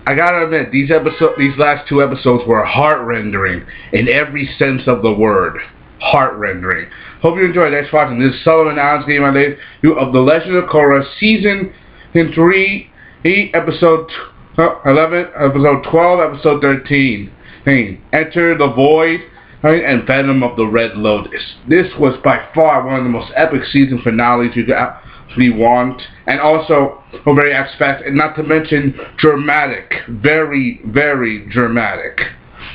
I gotta admit, these last two episodes were heart-rendering in every sense of the word. Heart-rendering. Hope you enjoyed. Thanks for watching. This is Sullivan Allen's Game of The Legend of Korra, Season 3, Episode 11, Episode 12, Episode 13. Enter the Void, and Venom of the Red Lotus. This was by far one of the most epic season finales you could actually want, and also very expect, and not to mention dramatic, very, very dramatic.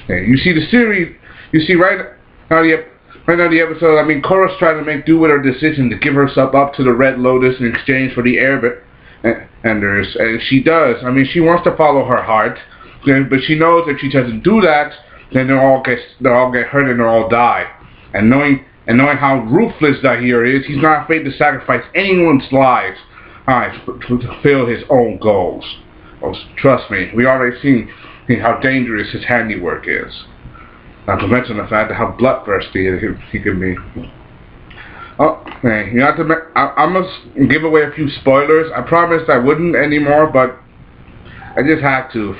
You see the series, you see right now the episode. I mean, Korra's trying to make do with her decision to give herself up to the Red Lotus in exchange for the Airbenders, and she does. I mean, she wants to follow her heart, but she knows if she doesn't do that, then they'll all get hurt and they'll all die. And knowing how ruthless Zahir is, he's not afraid to sacrifice anyone's lives to fulfill his own goals. Oh, trust me, we already seen how dangerous his handiwork is. Not to mention the fact that how bloodthirsty he can be. Oh, man, you have to. I must give away a few spoilers. I promised I wouldn't anymore, but I just had to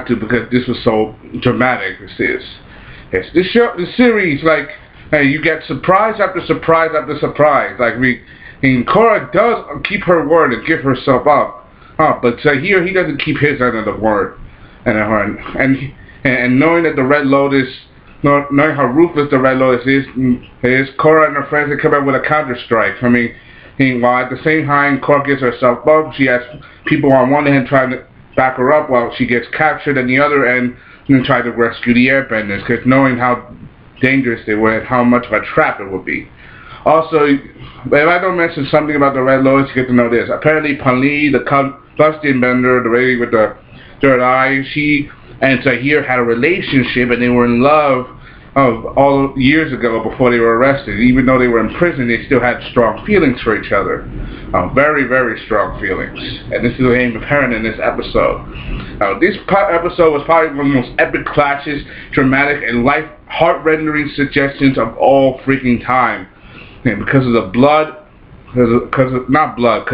because this was so dramatic. This series, like, you get surprise after surprise after surprise. Like, Korra does keep her word and give herself up, but here he doesn't keep his end of the word, and knowing that the Red Lotus, knowing how ruthless the Red Lotus is Korra and her friends have come up with a counter strike. I mean, while at the same time Korra gives herself up, she has people on one hand trying to back her up while she gets captured, and the other end and try to rescue the Airbenders, because knowing how dangerous they were and how much of a trap it would be. Also, if I don't mention something about the Red Lotus, you get to know this. Apparently, Panli, the combustion bender, the lady with the third eye, she and Zahir had a relationship, and they were in love all years ago before they were arrested. Even though they were in prison, they still had strong feelings for each other. Very, very strong feelings. And this is apparent in this episode. This episode was probably one of the most epic clashes, dramatic, and heart-rendering suggestions of all freaking time. And because of the because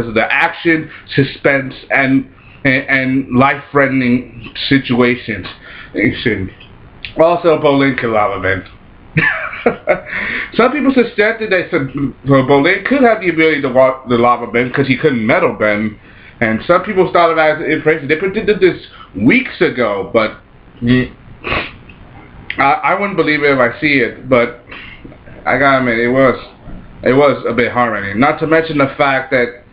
of the action, suspense, and life-threatening situations. Also, Bolin could lava bend. Some people suggested that Bolin could have the ability to walk the lava bend because he couldn't metal bend, and some people started as information. They predicted this weeks ago, but I wouldn't believe it if I see it. But I gotta admit, it was a bit heart-rending. Not to mention the fact that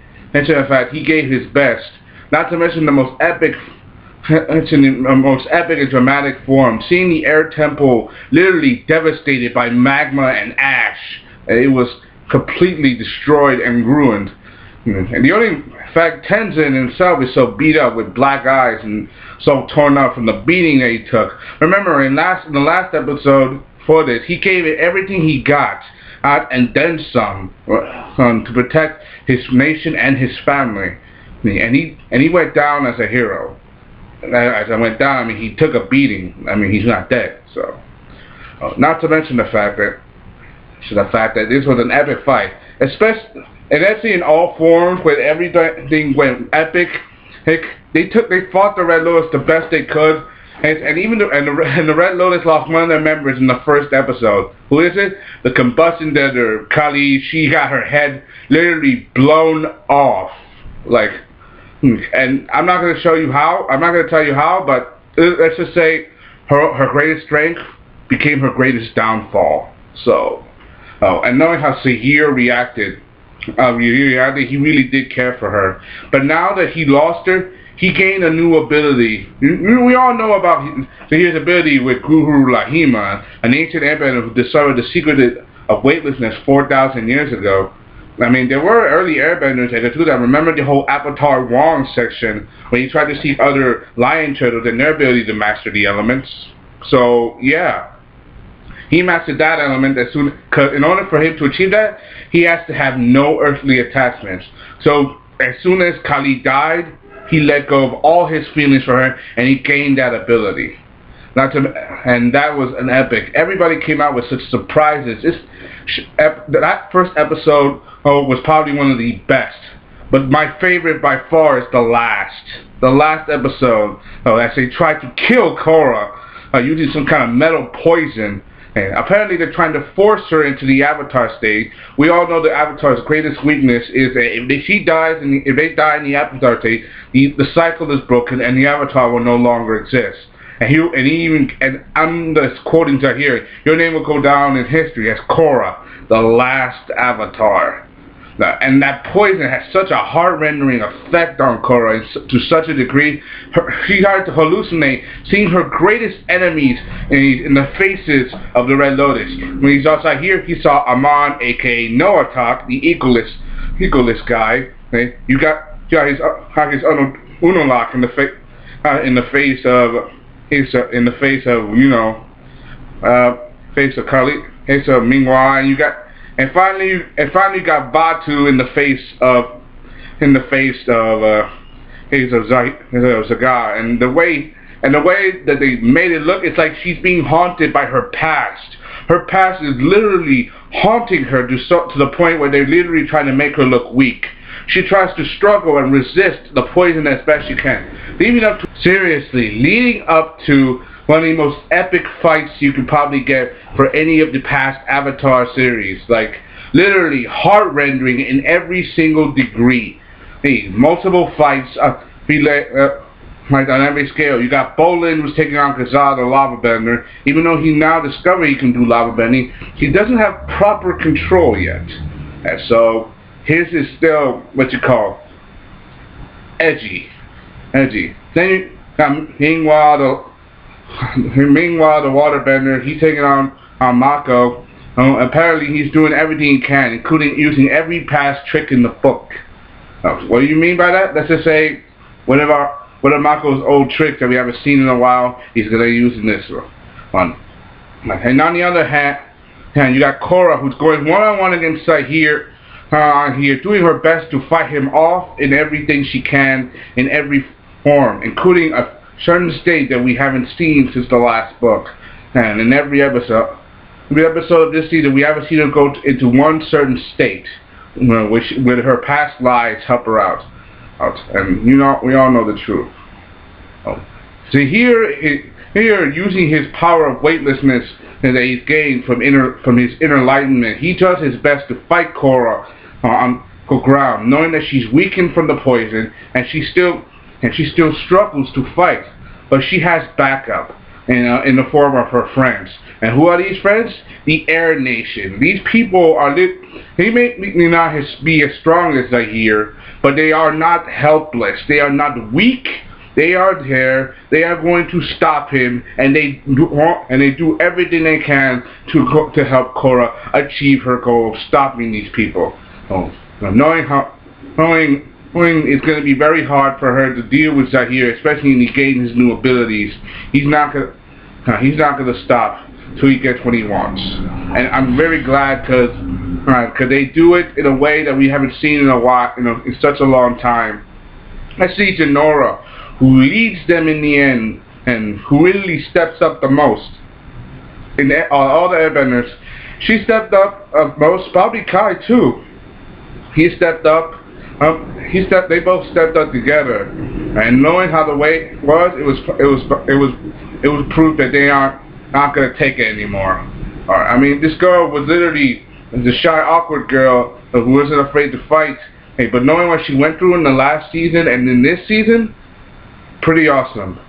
he gave his best. Not to mention the most epic and dramatic form. Seeing the air temple literally devastated by magma and ash. It was completely destroyed and ruined. And the only fact, Tenzin himself is so beat up with black eyes and so torn up from the beating that he took. Remember, in the last episode for this, he gave it everything he got, and then some, to protect his nation and his family. And he went down as a hero. As I went down, I mean, he took a beating. I mean, he's not dead. So, not to mention the fact that this was an epic fight, especially in all forms, where everything went epic. They fought the Red Lotus the best they could, and even the Red Lotus lost one of their members in the first episode. Who is it? The combustion deader, Kali. She got her head literally blown off, like. And I'm not going to show you how. I'm not going to tell you how, but let's just say her greatest strength became her greatest downfall. So, and knowing how Zahir reacted, he really did care for her. But now that he lost her, he gained a new ability. We all know about Zahir's ability with Guru Lahima, an ancient airbender who discovered the secret of weightlessness 4,000 years ago. I mean, there were early airbenders that could do that. Remember the whole Avatar Wong section, when he tried to seek other lion turtles and their ability to master the elements. So, yeah. He mastered that element because in order for him to achieve that, he has to have no earthly attachments. So, as soon as Kali died, he let go of all his feelings for her, and he gained that ability. And that was an epic. Everybody came out with such surprises. That first episode was probably one of the best. But my favorite by far is the last episode. As they tried to kill Korra using some kind of metal poison. And apparently they're trying to force her into the Avatar state. We all know the Avatar's greatest weakness is that if they die in the Avatar state, the cycle is broken and the Avatar will no longer exist. And I'm just quoting to here, your name will go down in history as Korra, the last Avatar. And that poison has such a heart-rendering effect on Korra to such a degree. She started to hallucinate seeing her greatest enemies in the faces of the Red Lotus. When he's outside here, he saw Amon, aka Noatak, the egoless guy. Okay? You got his Unalak in the face of Kali, face of Mingwa, and you got. And finally, you got Batu in the face of Zagar, and the way that they made it look, it's like she's being haunted by her past. Her past is literally haunting her to the point where they're literally trying to make her look weak. She tries to struggle and resist the poison as best she can, leading up to one of the most epic fights you could probably get for any of the past Avatar series. Like, literally heart-rendering in every single degree. Multiple fights, like on every scale. You got Bolin who's taking on Kazal, the lava bender. Even though he now discovered he can do lava bending, he doesn't have proper control yet. And so, his is still what you call edgy. Then you got Meanwhile, the waterbender, he's taking on Mako. Apparently, he's doing everything he can, including using every past trick in the book. What do you mean by that? Let's just say, one of Mako's old tricks that we haven't seen in a while, he's going to use in this one. And on the other hand, you got Korra, who's going one-on-one against Sahir, doing her best to fight him off in everything she can, in every form, including a certain state that we haven't seen since the last book. And in every episode of this season, we haven't seen her go into one certain state, where her past lives help her out. And we all know the truth. So here, using his power of weightlessness that he's gained from his inner enlightenment, he does his best to fight Korra on the ground, knowing that she's weakened from the poison, and she still struggles to fight, but she has backup in the form of her friends. And who are these friends? The Air Nation. These people they may not be as strong as Zahir, but they are not helpless. They are not weak. They are there. They are going to stop him, and they do everything they can to help Korra achieve her goal of stopping these people. Knowing it's going to be very hard for her to deal with Zahir, especially when he gains his new abilities. He's not going to stop till he gets what he wants. And I'm very glad because they do it in a way that we haven't seen in a while, in such a long time. Let's see Janora, who leads them in the end, and who really steps up the most. In all the airbenders, she stepped up most. Probably Kai too. He stepped up. They both stepped up together, and knowing how the way was, it was proof that they aren't not gonna take it anymore. I mean, this girl was literally the shy, awkward girl who wasn't afraid to fight. Hey, but knowing what she went through in the last season and in this season, pretty awesome.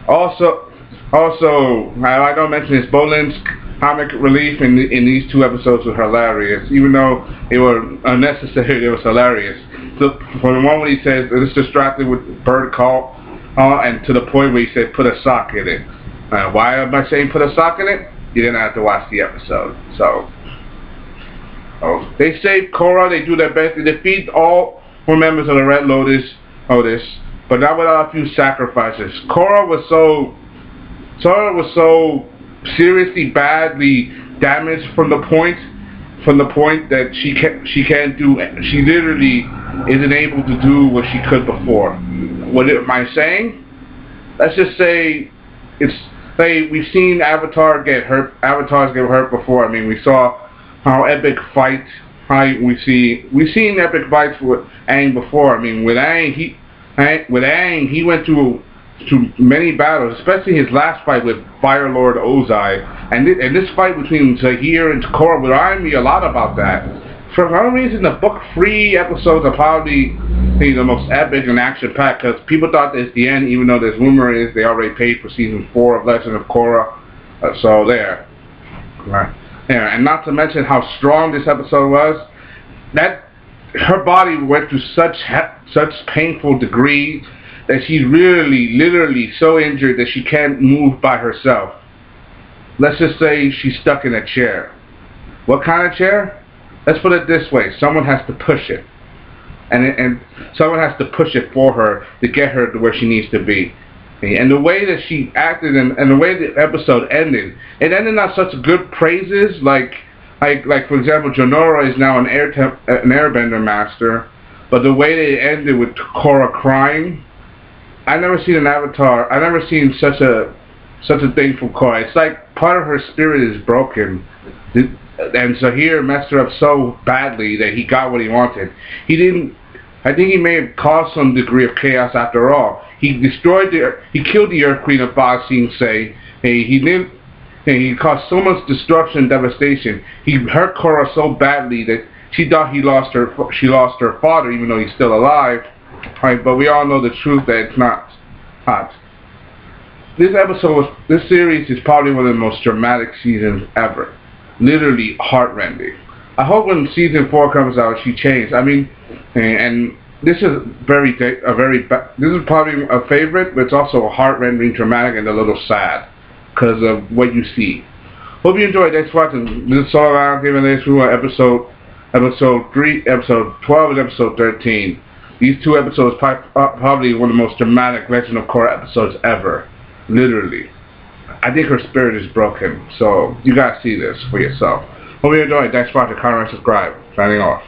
Also, I don't mention this, Bolin's comic relief in these two episodes was hilarious. Even though they were unnecessary, it was hilarious. So, for the one when he says, it's distracted with bird call, and to the point where he said, put a sock in it. Why am I saying put a sock in it? You didn't have to watch the episode. So, they save Korra, they do their best, they defeat all 4 members of the Red Lotus, but not without a few sacrifices. Korra was so seriously badly damaged from the point that she literally isn't able to do what she could before. What am I saying? Let's just say we've seen avatars get hurt before. I mean, we saw how epic fight we've seen epic fights with Aang before. I mean, with Aang, he went through many battles, especially his last fight with Fire Lord Ozai, and this fight between Zahir and Korra reminded me a lot about that. For some reason, the book 3 episodes are probably the most epic and action-packed, because people thought it's the end, even though there's rumor is they already paid for season 4 of Legend of Korra. So there. Right. Yeah, and not to mention how strong this episode was. That her body went through such painful degree that she's really, literally so injured that she can't move by herself. Let's just say she's stuck in a chair. What kind of chair? Let's put it this way: someone has to push it, and someone has to push it for her to get her to where she needs to be. And the way that she acted and the way the episode ended, it ended on such good praises. Like for example, Jonora is now an airbender master, but the way they ended with Korra crying, I never seen an Avatar. I never seen such a thing from Korra. It's like part of her spirit is broken, and Zahir messed her up so badly that he got what he wanted. He didn't. I think he may have caused some degree of chaos after all. He killed the Earth Queen of Ba Sing Se. He caused so much destruction and devastation. He hurt Korra so badly that she thought she lost her father, even though he's still alive. Right, but we all know the truth that it's not. This series is probably one of the most dramatic seasons ever. Literally heartrending. I hope when season 4 comes out, she changes. I mean, and this is this is probably a favorite, but it's also a heart-rending, dramatic, and a little sad because of what you see. Hope you enjoyed. Thanks for watching. This is all around giving this through episode 3, episode 12, and episode 13. These 2 episodes probably one of the most dramatic Legend of Korra episodes ever. Literally. I think her spirit is broken, so you gotta see this for yourself. Hope you enjoyed. Thanks for watching. Comment and subscribe. Signing off.